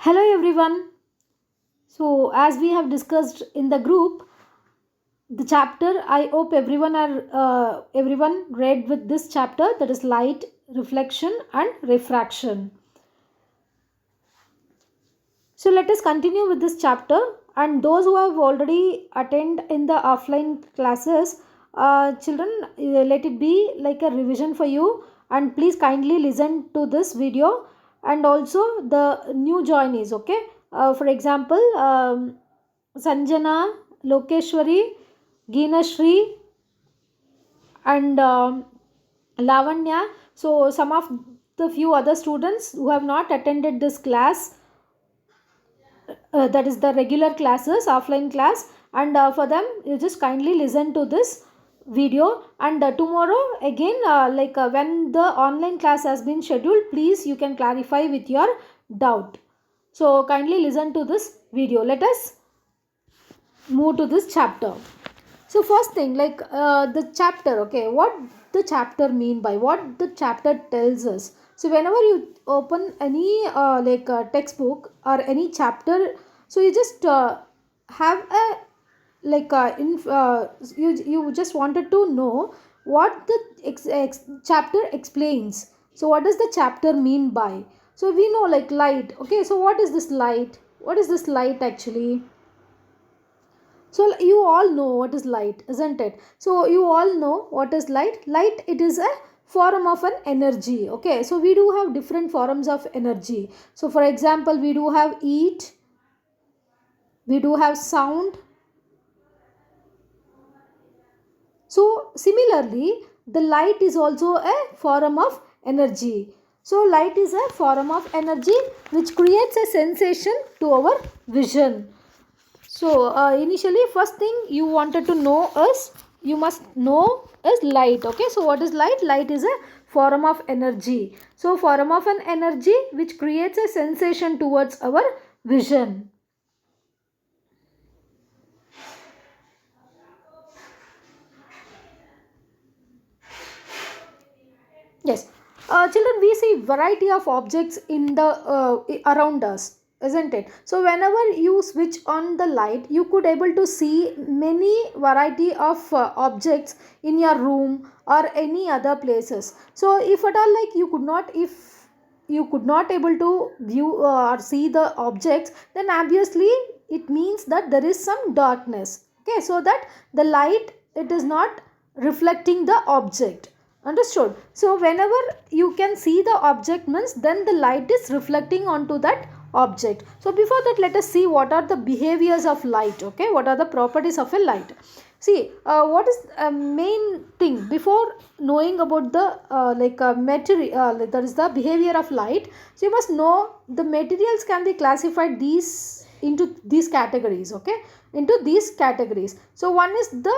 Hello everyone. So as we have discussed in the group, the chapter I hope everyone read with this chapter, that is light, reflection and refraction. So let us continue with this chapter, and those who have already attended in the offline classes, children, let it be like a revision for you, and please kindly listen to this video, and also the new joinees. Okay, for example, Sanjana, Lokeshwari, Geenashri, and Lavanya. So some of the few other students who have not attended this class, that is the regular classes, offline class, and for them you just kindly listen to this video, and tomorrow again, when the online class has been scheduled, please you can clarify with your doubt. So kindly listen to this video. Let us move to this chapter. So first thing, the chapter, okay, what the chapter mean by, what the chapter tells us. So whenever you open any textbook or any chapter, so you just have a you just wanted to know what the chapter explains. So what does the chapter mean by? So we know like light. Okay, so what is this light? What is this light actually? So you all know what is light, isn't it? So you all know what is light. Light, it is a form of an energy. Okay, so we do have different forms of energy. So for example, we do have heat, we do have sound. So similarly, the light is also a form of energy. So light is a form of energy which creates a sensation to our vision. So initially, first thing you wanted to know is, you must know is light. Okay, so what is light? Light is a form of energy. So form of an energy which creates a sensation towards our vision. Yes, children, we see variety of objects in the around us, isn't it? So whenever you switch on the light, you could able to see many variety of objects in your room or any other places. So if at all like if you could not able to view or see the objects, then obviously it means that there is some darkness. Okay, so that the light, it is not reflecting the object. Understood? So whenever you can see the object means, then the light is reflecting onto that object. So before that, let us see what are the behaviors of light. Okay, what are the properties of a light? See, what is a main thing before knowing about the material, that is the behavior of light. So you must know the materials can be classified these into these categories. Okay, into these categories. So one is the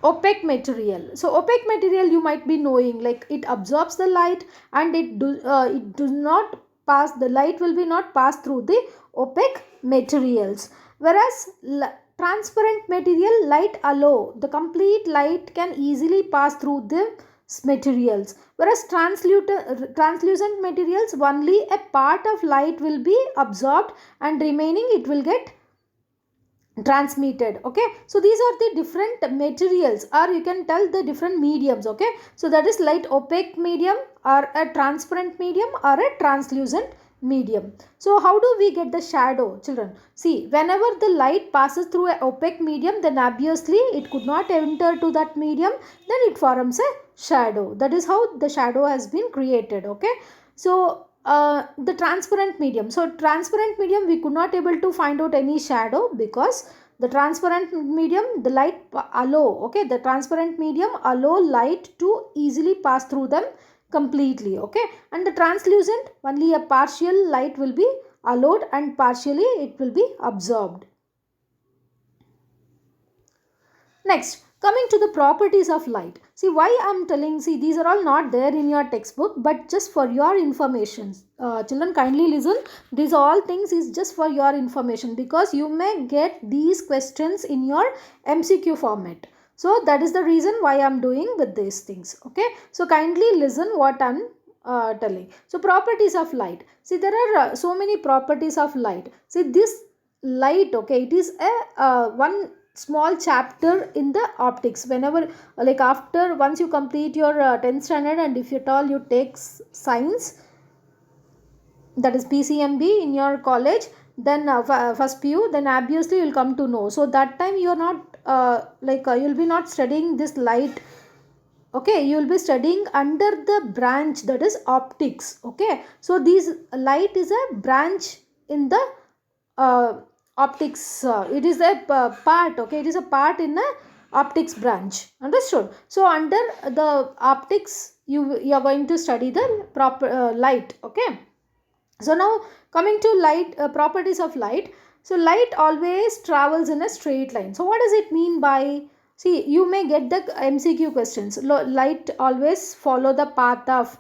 opaque material. So opaque material, you might be knowing, like it absorbs the light, and it does not pass, the light will be not pass through the opaque materials. Whereas transparent material, light allow the complete light can easily pass through the materials. Whereas translucent materials, only a part of light will be absorbed, and remaining it will get transmitted. Okay, so these are the different materials, or you can tell the different mediums. Okay, so that is light opaque medium, or a transparent medium, or a translucent medium. So how do we get the shadow, children? See, whenever the light passes through a opaque medium, then obviously it could not enter to that medium, then it forms a shadow. That is how the shadow has been created. Okay, so the transparent medium, so transparent medium, we could not able to find out any shadow, because the transparent medium, the light allow, okay, the transparent medium allow light to easily pass through them completely. Okay, and the translucent, only a partial light will be allowed, and partially it will be absorbed. Next, coming to the properties of light. See, why I'm telling, see, these are all not there in your textbook, but just for your information. Children, kindly listen. These all things is just for your information, because you may get these questions in your MCQ format. So that is the reason why I'm doing with these things. Okay, so kindly listen what I'm telling. So properties of light. See, there are so many properties of light. See, this light, okay, it is a one small chapter in the optics. Whenever, like after once you complete your 10th standard, and if at all you take science, that is PCMB in your college, then first PU, then obviously you'll come to know. So that time you are not you'll be not studying this light. Okay, you will be studying under the branch, that is optics. Okay, so this light is a branch in the uh, optics. It is a part. Okay, it is a part in the optics branch. Understood? So under the optics, you are going to study the proper light. Okay. So now coming to light, properties of light. So light always travels in a straight line. So what does it mean by, see, you may get the MCQ questions. Light always follow the path of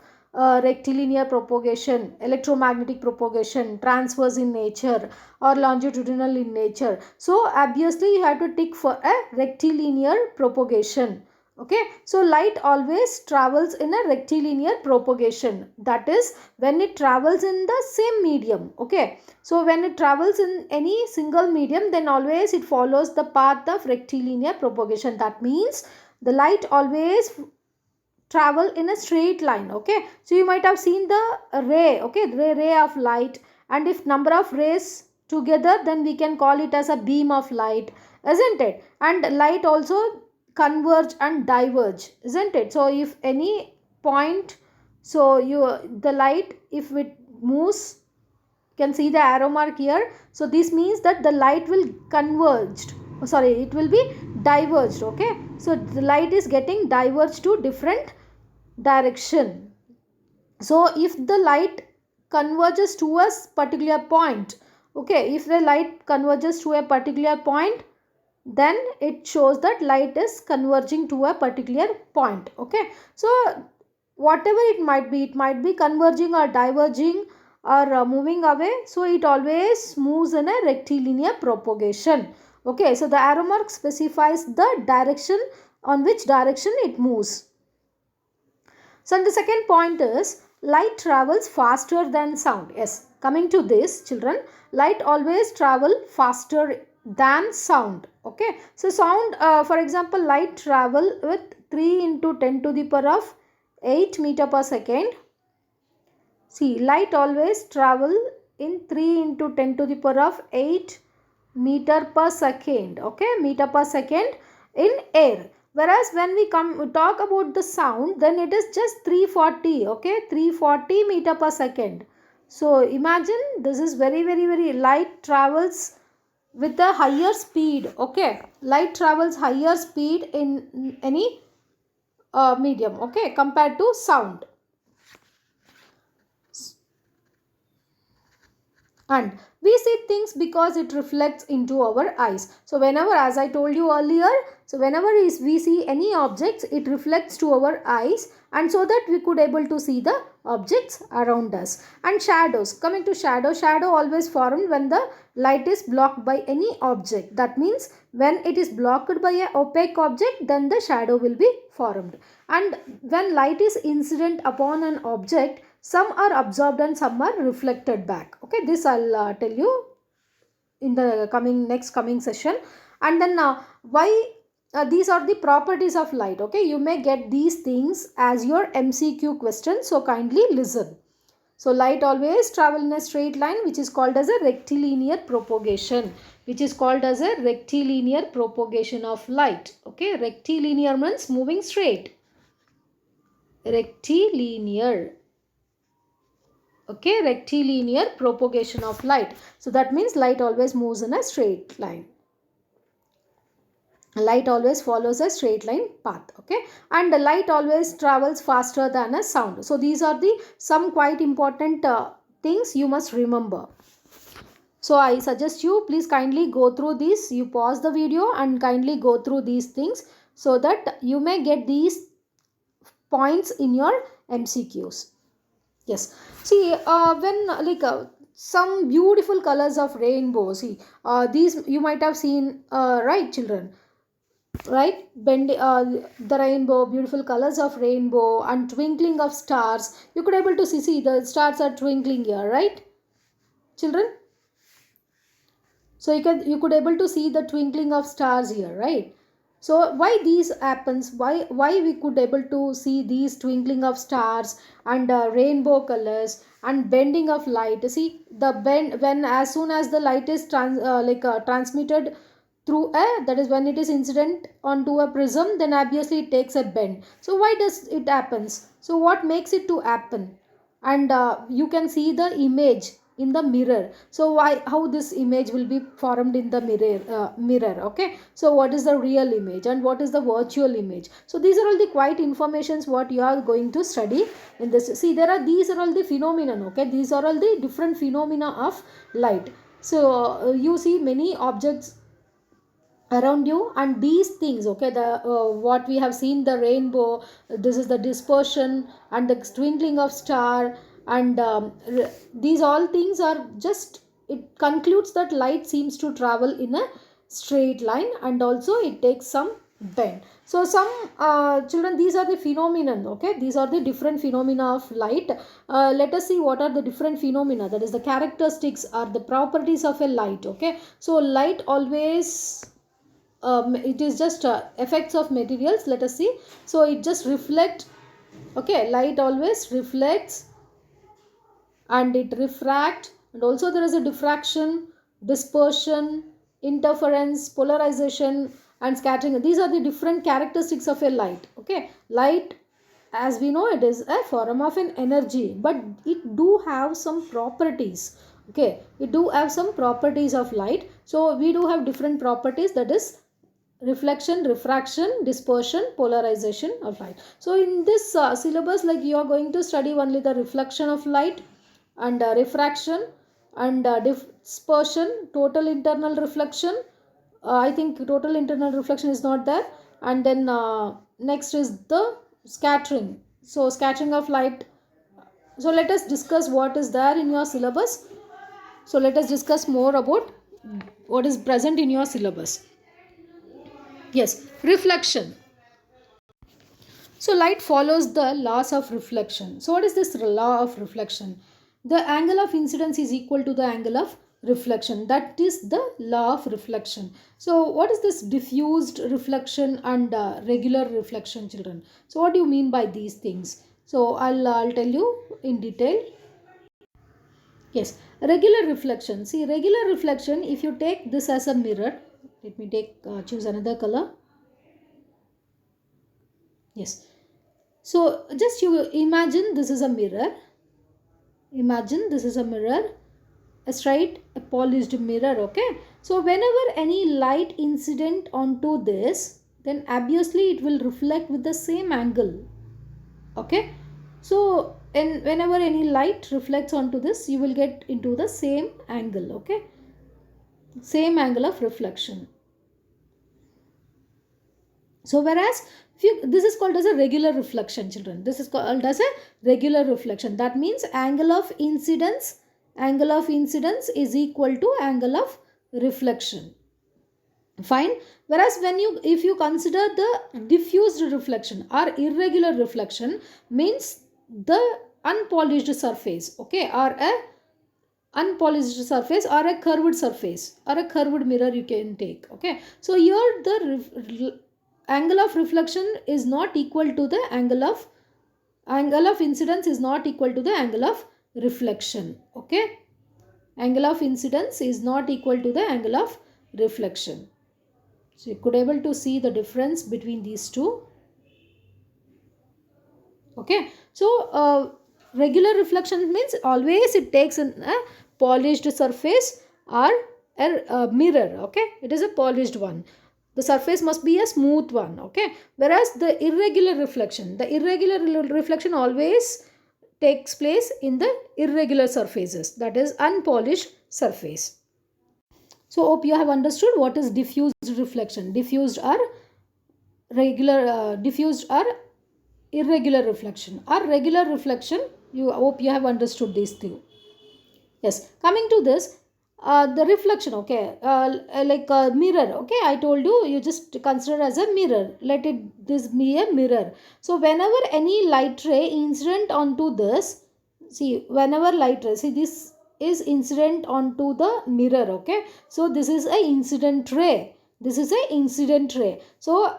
rectilinear propagation, electromagnetic propagation, transverse in nature or longitudinal in nature. So obviously you have to tick for a rectilinear propagation. Okay, so light always travels in a rectilinear propagation, that is when it travels in the same medium. Okay, so when it travels in any single medium, then always it follows the path of rectilinear propagation. That means the light always travel in a straight line. Okay, so you might have seen the ray. Okay, the ray of light, and if number of rays together, then we can call it as a beam of light, isn't it? And light also converge and diverge, isn't it? So if any point, so you, the light, if it moves, you can see the arrow mark here. So this means that the light will converged, sorry, it will be diverged. Okay, so the light is getting diverged to different direction. So if the light converges to a particular point, okay, if the light converges to a particular point, then it shows that light is converging to a particular point. Okay, so whatever it might be converging or diverging or moving away, so it always moves in a rectilinear propagation. Okay, so the arrow mark specifies the direction, on which direction it moves. So the second point is light travels faster than sound. Yes, coming to this, children, light always travel faster than sound. Okay, so sound, for example, light travel with 3 into 10 to the power of 8 meter per second. See, light always travel in 3 into 10 to the power of 8 meter per second. Okay, meter per second in air. Whereas when we talk about the sound, then it is just 340. Okay, 340 meter per second. So imagine, this is very light travels with a higher speed. Okay, light travels higher speed in any medium. Okay, compared to sound. And we see things because it reflects into our eyes. So whenever, as I told you earlier, so whenever we see any objects, it reflects to our eyes, and so that we could able to see the objects around us. And shadows, coming to shadow, shadow always formed when the light is blocked by any object. That means when it is blocked by an opaque object, then the shadow will be formed. And when light is incident upon an object, some are absorbed and some are reflected back. Okay, this I'll tell you in the next coming session. And then why these are the properties of light. Okay, you may get these things as your MCQ question, so kindly listen. So light always travel in a straight line, which is called as a rectilinear propagation, which is called as a rectilinear propagation of light. Okay, rectilinear means moving straight. Rectilinear. Okay, rectilinear propagation of light. So that means light always moves in a straight line. Light always follows a straight line path. Okay, and the light always travels faster than a sound. So these are the some quite important things you must remember. So I suggest you please kindly go through this. You pause the video and kindly go through these things, so that you may get these points in your MCQs. Yes, see, when some beautiful colors of rainbow, see, these you might have seen, right, children? right? Bend the rainbow, beautiful colors of rainbow and twinkling of stars. You could able to see the stars are twinkling here, right, children? So you could able to see the twinkling of stars here, right? So why these happens, why we could able to see these twinkling of stars and rainbow colors and bending of light. See the bend when as soon as the light is transmitted through a, that is when it is incident onto a prism, then obviously it takes a bend. So why does it happens? So what makes it to happen? And you can see the image in the mirror. So why, how this image will be formed in the mirror, okay? So what is the real image and what is the virtual image? So these are all the quite informations what you are going to study in this. See, there are, these are all the phenomenon, okay? These are all the different phenomena of light. So you see many objects around you and these things, okay? The what we have seen, the rainbow, this is the dispersion and the twinkling of star, and these all things are just, it concludes that light seems to travel in a straight line and also it takes some bend. So some children, these are the phenomenon, okay? These are the different phenomena of light. Let us see what are the different phenomena, that is the characteristics or the properties of a light, okay? So light always it is just effects of materials. Let us see. So it just reflect, okay? Light always reflects and it refract, and also there is a diffraction, dispersion, interference, polarization and scattering. These are the different characteristics of a light, okay? Light, as we know, it is a form of an energy, but it do have some properties, okay? It do have some properties of light. So we do have different properties, that is reflection, refraction, dispersion, polarization of light. So in this syllabus, like, you are going to study only the reflection of light and refraction and dispersion, total internal reflection. I think total internal reflection is not there. And then next is the scattering. So scattering of light. So let us discuss what is there in your syllabus. So let us discuss more about what is present in your syllabus. Yes, reflection. So light follows the laws of reflection. So what is this law of reflection? The angle of incidence is equal to the angle of reflection. That is the law of reflection. So what is this diffused reflection and regular reflection, children? So what do you mean by these things? So I'll tell you in detail. Yes, regular reflection. See, regular reflection, if you take this as a mirror, let me choose another color. Yes. So just you imagine this is a mirror. Imagine this is a mirror, a straight, a polished mirror, okay? So whenever any light incident onto this, then obviously it will reflect with the same angle, okay? So and whenever any light reflects onto this, you will get into the same angle, okay? Same angle of reflection. So whereas if you, this is called as a regular reflection, children. This is called as a regular reflection. That means angle of incidence is equal to angle of reflection. Fine. Whereas when you, if you consider the diffused reflection or irregular reflection, means the unpolished surface, okay, or a unpolished surface or a curved surface or a curved mirror you can take, okay? So here the angle of reflection is not equal to the angle of incidence is not equal to the angle of reflection, okay? Angle of incidence is not equal to the angle of reflection. So you could able to see the difference between these two, okay? So regular reflection means always it takes a polished surface or a mirror, okay? It is a polished one. The surface must be a smooth one, okay? Whereas the irregular reflection always takes place in the irregular surfaces, that is unpolished surface. So hope you have understood what is diffused reflection. Diffused or irregular reflection or regular reflection. You hope you have understood these two. Yes, coming to this, the reflection, okay, like a mirror, okay, I told you, you just consider as a mirror, let it this be a mirror. So whenever any light ray incident onto this, see, whenever light ray, see, this is incident onto the mirror, okay, so this is a incident ray, this is a incident ray. So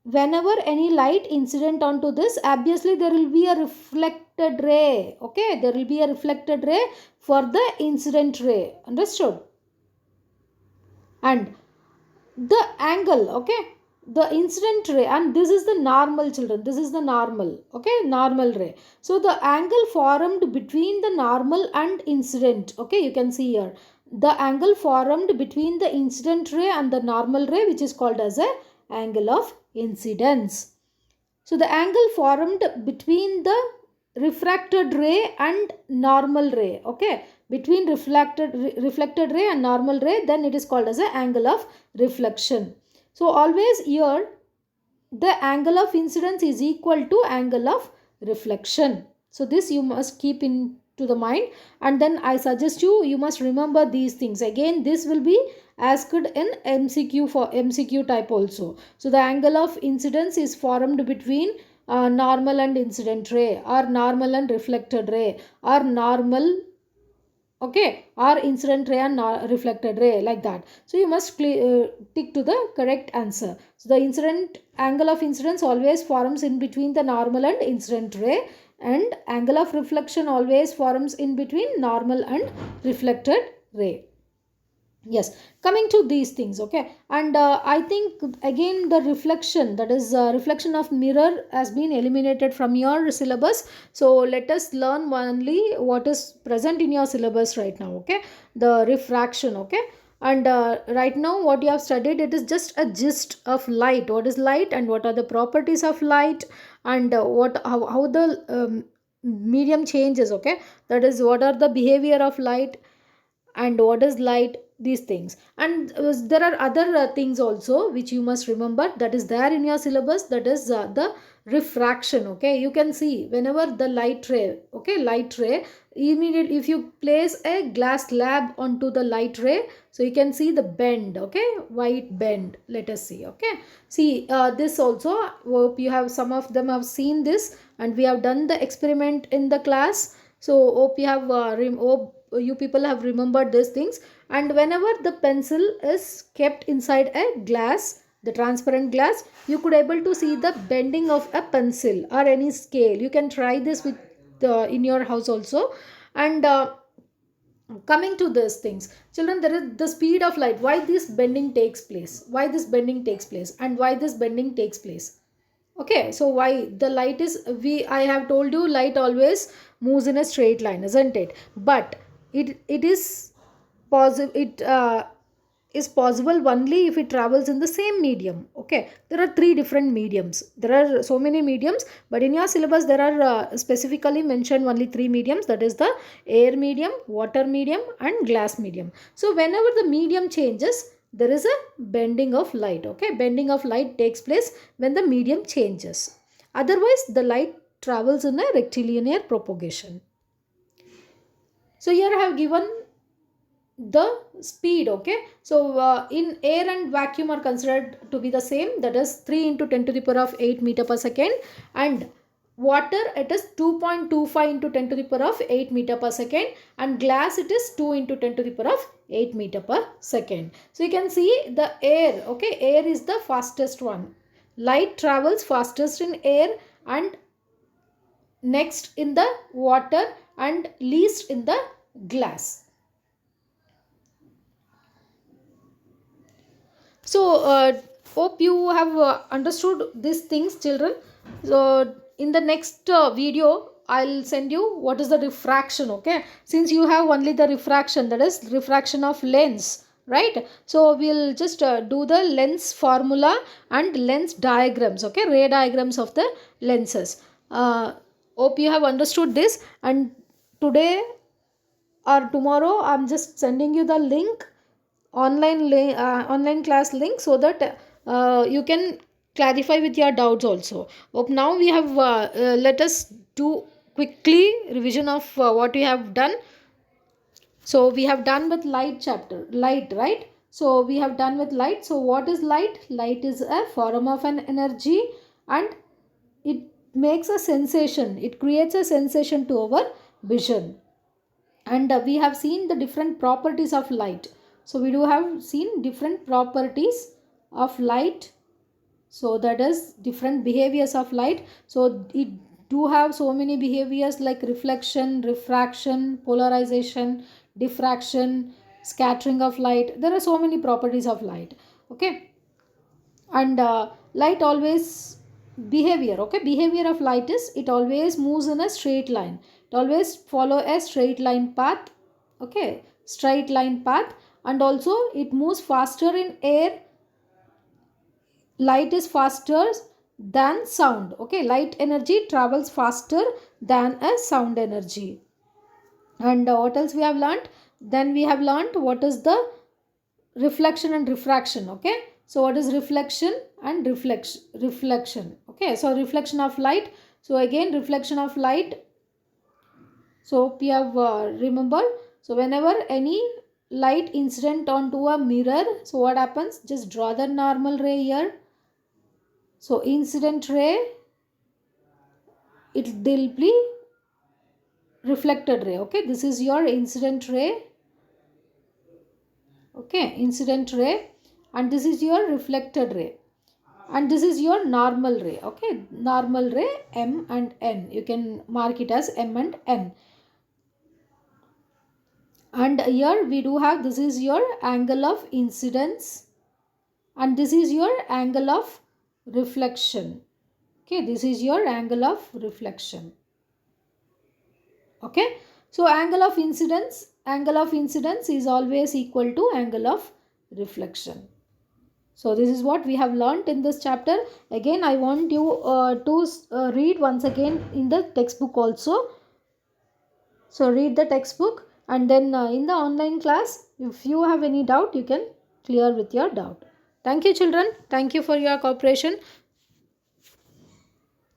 whenever any light incident onto this, obviously there will be a reflected ray, okay, there will be a reflected ray for the incident ray, understood? And the angle, okay, the incident ray, and this is the normal, children, this is the normal, okay, normal ray. So the angle formed between the normal and incident, okay, you can see here, the angle formed between the incident ray and the normal ray, which is called as a angle of incidence. So the angle formed between the refracted ray and normal ray, okay, between reflected ray and normal ray, then it is called as an angle of reflection. So always here the angle of incidence is equal to angle of reflection. So this you must keep into the mind, and then I suggest you must remember these things. Again, this will be asked in MCQ, for MCQ type also. So the angle of incidence is formed between normal and incident ray, or normal and reflected ray, or normal, okay, or incident ray and reflected ray, like that. So you must tick to the correct answer. So the incident angle of incidence always forms in between the normal and incident ray, and angle of reflection always forms in between normal and reflected ray. Yes, coming to these things, okay, and I think again the reflection, that is reflection of mirror, has been eliminated from your syllabus. So let us learn only what is present in your syllabus right now, okay, the refraction, okay. And right now what you have studied, it is just a gist of light, what is light and what are the properties of light, and how the medium changes, okay, that is what are the behavior of light, and what is light, these things. And there are other things also which you must remember, that is there in your syllabus, that is the refraction, okay. You can see whenever the light ray, okay, light ray, immediately if you place a glass slab onto the light ray, so you can see the bend, okay, white bend, let us see, okay. See, this also, hope you have, some of them have seen this, and we have done the experiment in the class. So hope you have hope you people have remembered these things. And whenever the pencil is kept inside a glass, the transparent glass, you could able to see the bending of a pencil or any scale. You can try this with in your house also. And coming to these things, children, there is the speed of light, why this bending takes place, why this bending takes place, and why this bending takes place. Okay, so why the light is, we I have told you, light always moves in a straight line, isn't it? But it is possible, it is possible only if it travels in the same medium, okay. There are three different mediums, there are so many mediums, but in your syllabus there are specifically mentioned only three mediums, that is the air medium, water medium, and glass medium. So whenever the medium changes, there is a bending of light, okay. Bending of light takes place when the medium changes, otherwise the light travels in a rectilinear propagation. So here I have given the speed, okay. So in air and vacuum are considered to be the same, that is 3 into 10 to the power of 8 meter per second, and water it is 2.25 into 10 to the power of 8 meter per second, and glass it is 2 into 10 to the power of 8 meter per second. So you can see the air, okay, air is the fastest one, light travels fastest in air, and next in the water, and least in the glass. So hope you have understood these things, children. So in the next video I'll send you what is the refraction, okay. Since you have only the refraction, that is refraction of lens, right? So we'll just do the lens formula and lens diagrams, okay, ray diagrams of the lenses. Hope you have understood this, and today or tomorrow I'm just sending you the link, online class link, so that you can clarify with your doubts also. Hope now we have let us do quickly revision of what we have done. So we have done with light chapter, light, right? So we have done with light. So what is light? Light is a form of an energy, and it makes a sensation, it creates a sensation to our vision. And we have seen the different properties of light. So we do have seen different properties of light. So that is different behaviors of light. So it do have so many behaviors like reflection, refraction, polarization, diffraction, scattering of light. There are so many properties of light. Okay. And light always behavior, okay, behavior of light is it always moves in a straight line, it always follow a straight line path. Okay, straight line path. And also it moves faster in air. Light is faster than sound. Okay, light energy travels faster than a sound energy. And what else we have learned? Then we have learned what is the reflection and refraction. Okay, so what is reflection and reflection? Okay, so reflection of light. So again, reflection of light. So we have remember, so whenever any light incident onto a mirror, so what happens? Just draw the normal ray here. So incident ray, it will be reflected ray. Okay, this is your incident ray. Okay, incident ray. And this is your reflected ray, and this is your normal ray. Okay, normal ray, M and N, you can mark it as M and N. And here we do have, this is your angle of incidence, and this is your angle of reflection. Okay, this is your angle of reflection. Okay, so angle of incidence is always equal to angle of reflection. So this is what we have learnt in this chapter. Again, I want you to read once again in the textbook also. So read the textbook, and then in the online class, if you have any doubt, you can clear with your doubt. Thank you, children. Thank you for your cooperation.